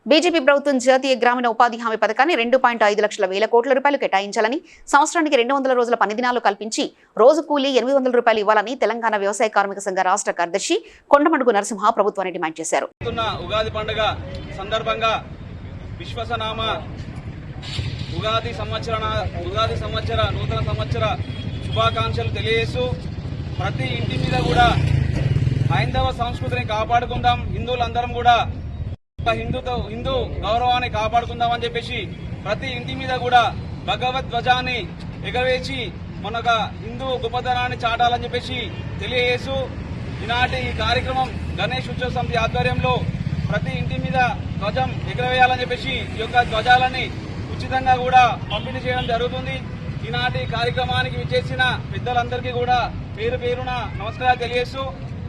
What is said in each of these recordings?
BJP ప్రభుత్వం జాతీయ గ్రామీణ ఉపాధి హామీ పథకాన్ని 2.5 లక్షల వేల కోట్ల రూపాయలు కేటాయించాలని, సంవత్సరానికి 200 రోజుల పని దినాలు కల్పించి రోజు కూలీ 800 రూపాయలు ఇవ్వాలని తెలంగాణ వ్యవసాయ కార్మిక సంఘ రాష్ట్ర కార్యదర్శి కొండమడుగు నరసింహ ప్రభుత్వాన్ని డిమాండ్ చేశారు. ఉగాది పండుగ సందర్భంగా విశ్వసనామ ఉగాది సంవత్సర నూతన సంవత్సర శుభాకాంక్షలు తెలియజేస్తూ ప్రతి ఇంటి మీద కూడా హైందవ సంస్కృతిని కాపాడుకుందాం, హిందువులందరం కూడా హిందూ గౌరవాన్ని కాపాడుకుందామని చెప్పేసి ప్రతి ఇంటి మీద కూడా భగవద్ధ్వజాన్ని ఎగవేసి మనొక హిందూ గొప్పతనాన్ని చాటాలని చెప్పేసి తెలియజేస్తూ ఈనాటి ఈ కార్యక్రమం గణేష్ ఉత్సవ సమితి ఆధ్వర్యంలో ప్రతి ఇంటి మీద ధ్వజం ఎగరవేయాలని చెప్పేసి ఈ యొక్క ధ్వజాలని ఉచితంగా కూడా పంపిణీ చేయడం జరుగుతుంది. ఈనాటి కార్యక్రమానికి విచ్చేసిన పెద్దలందరికీ కూడా పేరు పేరున నమస్కారాలు తెలియజేస్తూ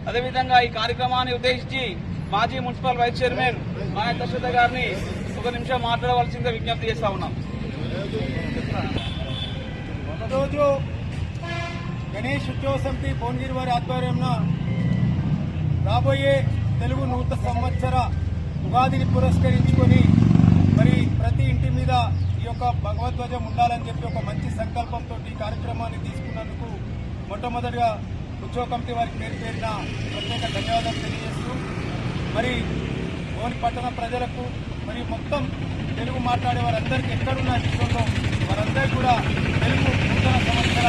అదేవిధంగా ఈ కార్యక్రమాన్ని ఉద్దేశించి మాజీ మున్సిపల్ వైస్ చైర్మన్ మాయ దశరథ గారిని ఒక నిమిషం మాట్లాడవలసిందిగా విజ్ఞప్తి చేస్తా ఉన్నాం. రోజు గణేష్ ఉత్సవ సమితి భువనగిరి వారి ఆధ్వర్యంలో రాబోయే తెలుగు నూతన సంవత్సర ఉగాదిని పురస్కరించుకొని మరి ప్రతి ఇంటి మీద ఈ యొక్క భగవద్ధ్వజం ఉండాలని చెప్పి ఒక మంచి సంకల్పంతో ఈ కార్యక్రమాన్ని తీసుకున్నందుకు మొట్టమొదటిగా ఉత్సవ కమిటీ వారికి పేరు పేరిన ప్రత్యేక ధన్యవాదాలు తెలియజేస్తూ మరి భువనగిరి పట్టణ ప్రజలకు మరి మొత్తం తెలుగు మాట్లాడే వారందరికీ ఎక్కడున్న విషయంలో వారందరికీ కూడా తెలుగు నూతన సంవత్సర